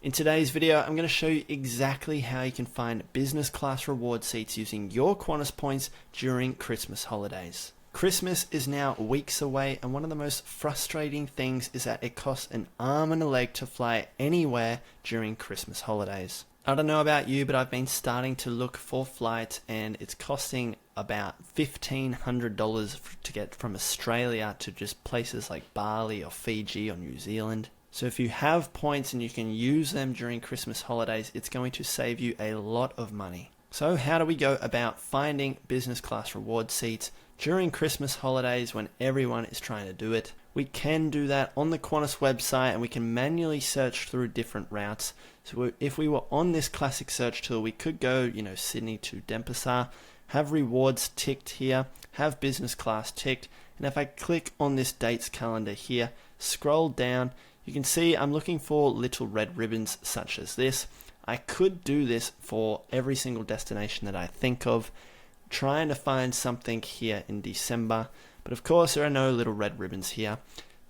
In today's video, I'm going to show you exactly how you can find business class reward seats using your Qantas points during Christmas holidays. Christmas is now weeks away, and one of the most frustrating things is that it costs an arm and a leg to fly anywhere during Christmas holidays. I don't know about you, but I've been starting to look for flights, and it's costing about $1,500 to get from Australia to just places like Bali or Fiji or New Zealand. So if you have points and you can use them during Christmas holidays, it's going to save you a lot of money. So how do we go about finding business class reward seats during Christmas holidays when everyone is trying to do it? We can do that on the Qantas website, and we can manually search through different routes. So if we were on this classic search tool, we could go, Sydney to Denpasar, have rewards ticked here, have business class ticked, and if I click on this dates calendar here, scroll down, you can see I'm looking for little red ribbons such as this. I could do this for every single destination that I think of, trying to find something here in December, but of course there are no little red ribbons here.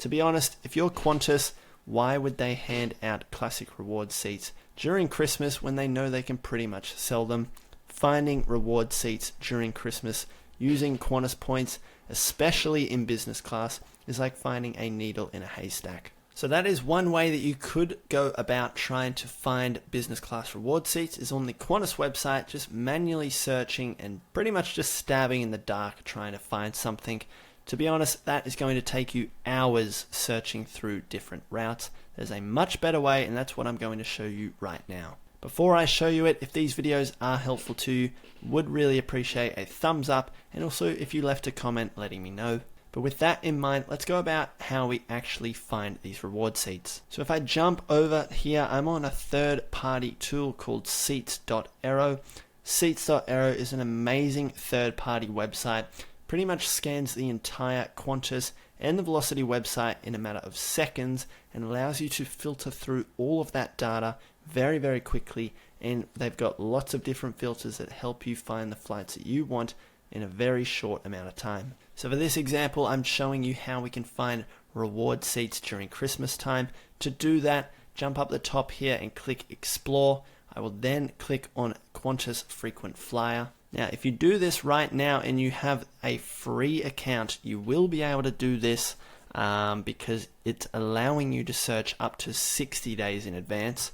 To be honest, if you're Qantas, why would they hand out classic reward seats during Christmas when they know they can pretty much sell them? Finding reward seats during Christmas using Qantas points, especially in business class, is like finding a needle in a haystack. So that is one way that you could go about trying to find business class reward seats, is on the Qantas website, just manually searching and pretty much just stabbing in the dark trying to find something. To be honest, that is going to take you hours searching through different routes. There's a much better way, and that's what I'm going to show you right now. Before I show you it, if these videos are helpful to you, would really appreciate a thumbs up, and also if you left a comment letting me know. But with that in mind, let's go about how we actually find these reward seats. So if I jump over here, I'm on a third-party tool called seats.aero. Seats.aero is an amazing third-party website. Pretty much scans the entire Qantas and the Velocity website in a matter of seconds and allows you to filter through all of that data very, very quickly. And they've got lots of different filters that help you find the flights that you want in a very short amount of time. So for this example, I'm showing you how we can find reward seats during Christmas time. To do that, jump up the top here and click Explore. I will then click on Qantas Frequent Flyer. Now, if you do this right now and you have a free account, you will be able to do this because it's allowing you to search up to 60 days in advance.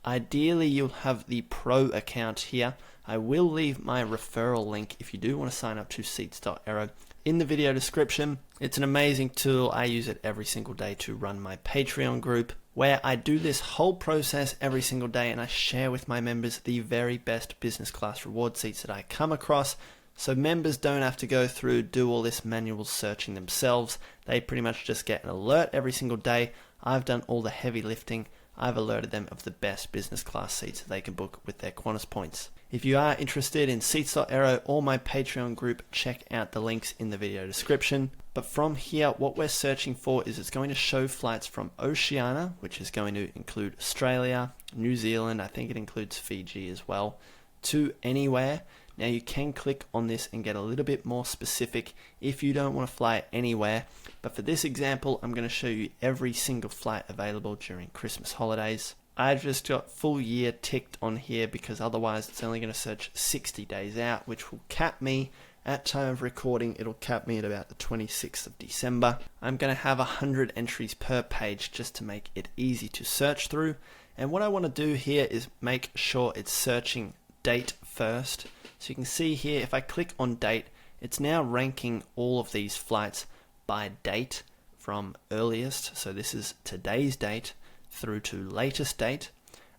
Ideally, you'll have the pro account here. I will leave my referral link if you do want to sign up to seats.aero in the video description. It's an amazing tool. I use it every single day to run my Patreon group, where I do this whole process every single day, and I share with my members the very best business class reward seats that I come across. So members don't have to go through, do all this manual searching themselves. They pretty much just get an alert every single day. I've done all the heavy lifting. I've alerted them of the best business class seats that they can book with their Qantas points. If you are interested in seats.aero or my Patreon group, check out the links in the video description. But from here, what we're searching for is it's going to show flights from Oceania, which is going to include Australia, New Zealand, I think it includes Fiji as well, to anywhere. Now you can click on this and get a little bit more specific if you don't want to fly anywhere. But for this example, I'm going to show you every single flight available during Christmas holidays. I've just got full year ticked on here because otherwise it's only going to search 60 days out, which will cap me at time of recording. It'll cap me at about the 26th of December. I'm going to have 100 entries per page just to make it easy to search through. And what I want to do here is make sure it's searching date first. So you can see here, if I click on date, it's now ranking all of these flights by date from earliest. So this is today's date through to latest date.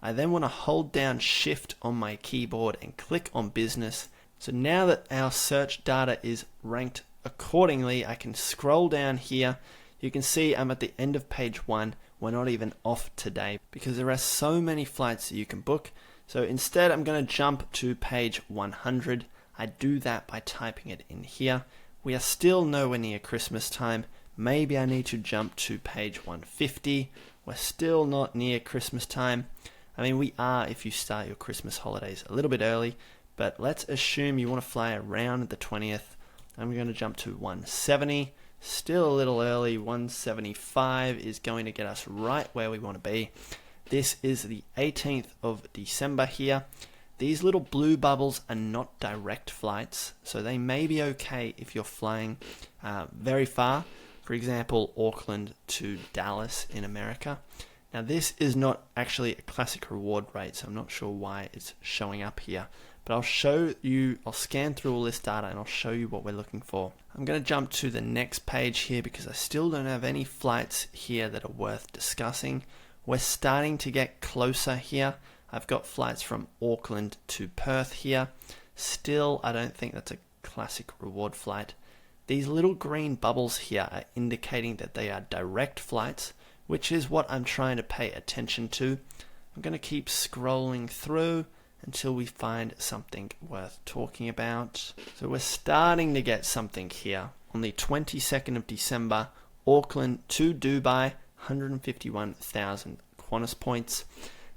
I then want to hold down Shift on my keyboard and click on business. So now that our search data is ranked accordingly, I can scroll down here. You can see I'm at the end of page 1. We're not even off today because there are so many flights that you can book. So instead, I'm going to jump to page 100. I do that by typing it in here. We are still nowhere near Christmas time. Maybe I need to jump to page 150. We're still not near Christmas time. I mean, we are if you start your Christmas holidays a little bit early, but let's assume you want to fly around the 20th. I'm going to jump to 170. Still a little early. 175 is going to get us right where we want to be. This is the 18th of December here. These little blue bubbles are not direct flights, so they may be okay if you're flying very far. For example, Auckland to Dallas in America. Now this is not actually a classic reward rate, so I'm not sure why it's showing up here. But I'll scan through all this data and I'll show you what we're looking for. I'm going to jump to the next page here because I still don't have any flights here that are worth discussing. We're starting to get closer here. I've got flights from Auckland to Perth here. Still, I don't think that's a classic reward flight. These little green bubbles here are indicating that they are direct flights, which is what I'm trying to pay attention to. I'm going to keep scrolling through until we find something worth talking about. So we're starting to get something here. On the 22nd of December, Auckland to Dubai, 151,000 Qantas points.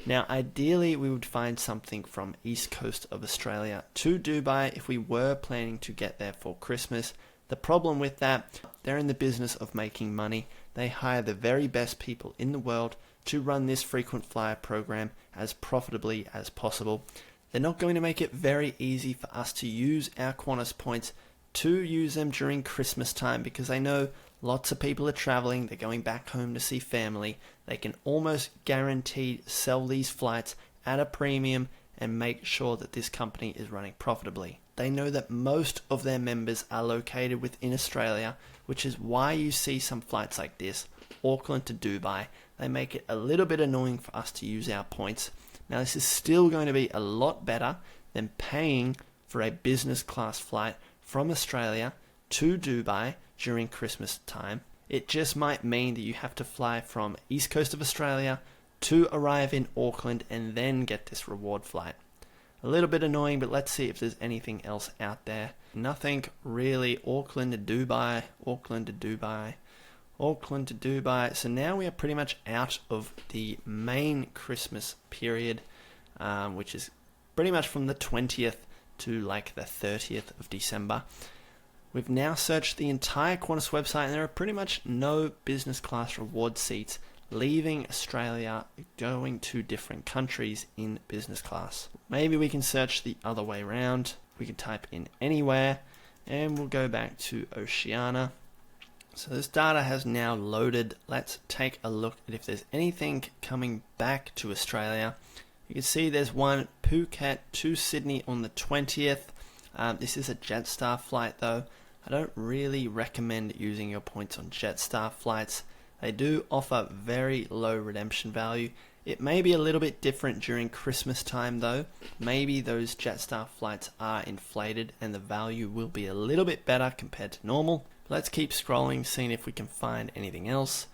Now ideally we would find something from east coast of Australia to Dubai if we were planning to get there for Christmas. The problem with that, they're in the business of making money. They hire the very best people in the world to run this frequent flyer program as profitably as possible. They're not going to make it very easy for us to use our Qantas points to use them during Christmas time because I know lots of people are traveling, they're going back home to see family. They can almost guaranteed sell these flights at a premium and make sure that this company is running profitably. They know that most of their members are located within Australia, which is why you see some flights like this, Auckland to Dubai. They make it a little bit annoying for us to use our points. Now this is still going to be a lot better than paying for a business class flight from Australia to Dubai during Christmas time. It just might mean that you have to fly from east coast of Australia to arrive in Auckland and then get this reward flight. A little bit annoying, but let's see if there's anything else out there. Nothing really. Auckland to Dubai, Auckland to Dubai, Auckland to Dubai. So now we are pretty much out of the main Christmas period, which is pretty much from the 20th to like the 30th of December. We've now searched the entire Qantas website and there are pretty much no business class reward seats leaving Australia going to different countries in business class. Maybe we can search the other way around. We can type in anywhere and we'll go back to Oceania. So this data has now loaded. Let's take a look at if there's anything coming back to Australia. You can see there's one Phuket to Sydney on the 20th. This is a Jetstar flight though. I don't really recommend using your points on Jetstar flights. They do offer very low redemption value. It may be a little bit different during Christmas time though. Maybe those Jetstar flights are inflated and the value will be a little bit better compared to normal. Let's keep scrolling, seeing if we can find anything else.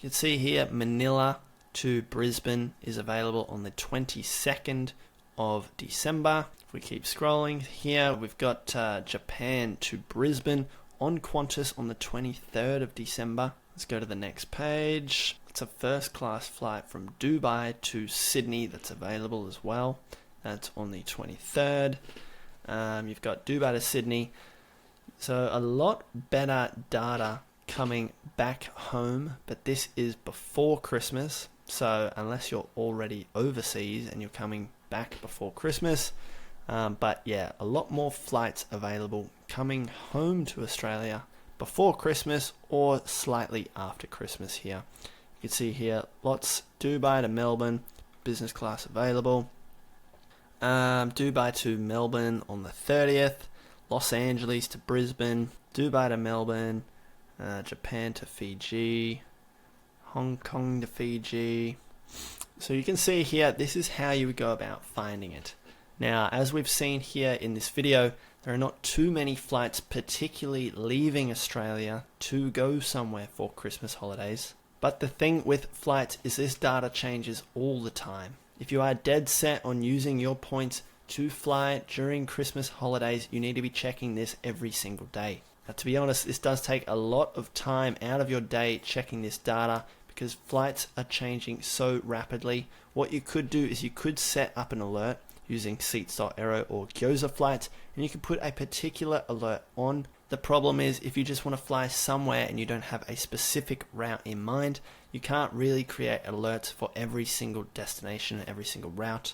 You can see here Manila to Brisbane is available on the 22nd of December. If we keep scrolling here, we've got Japan to Brisbane on Qantas on the 23rd of December. Let's go to the next page. It's a first class flight from Dubai to Sydney that's available as well. That's on the 23rd. You've got Dubai to Sydney. So a lot better data coming back home, but this is before Christmas. So unless you're already overseas and you're coming back before Christmas, but yeah, a lot more flights available coming home to Australia before Christmas or slightly after Christmas here. You can see here lots Dubai to Melbourne, business class available. Dubai to Melbourne on the 30th, Los Angeles to Brisbane, Dubai to Melbourne, Japan to Fiji, Hong Kong to Fiji. So you can see here, this is how you would go about finding it. Now, as we've seen here in this video, there are not too many flights particularly leaving Australia to go somewhere for Christmas holidays. But the thing with flights is this data changes all the time. If you are dead set on using your points to fly during Christmas holidays, you need to be checking this every single day. Now, to be honest, this does take a lot of time out of your day checking this data because flights are changing so rapidly. What you could do is you could set up an alert using Seats.aero or Gyoza flights, and you can put a particular alert on. The problem is if you just want to fly somewhere and you don't have a specific route in mind, You can't really create alerts for every single destination, every single route.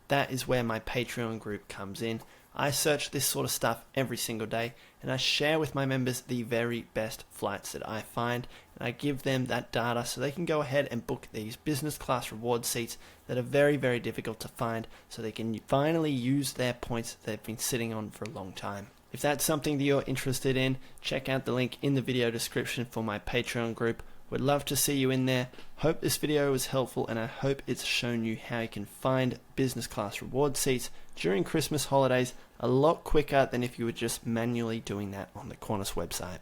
That is where my Patreon group comes in. I search this sort of stuff every single day, and I share with my members the very best flights that I find, and I give them that data so they can go ahead and book these business class reward seats that are very, very difficult to find, so they can finally use their points that they've been sitting on for a long time. If that's something that you're interested in, check out the link in the video description for my Patreon group. Would love to see you in there. Hope this video was helpful, and I hope it's shown you how you can find business class reward seats during Christmas holidays a lot quicker than if you were just manually doing that on the Qantas website.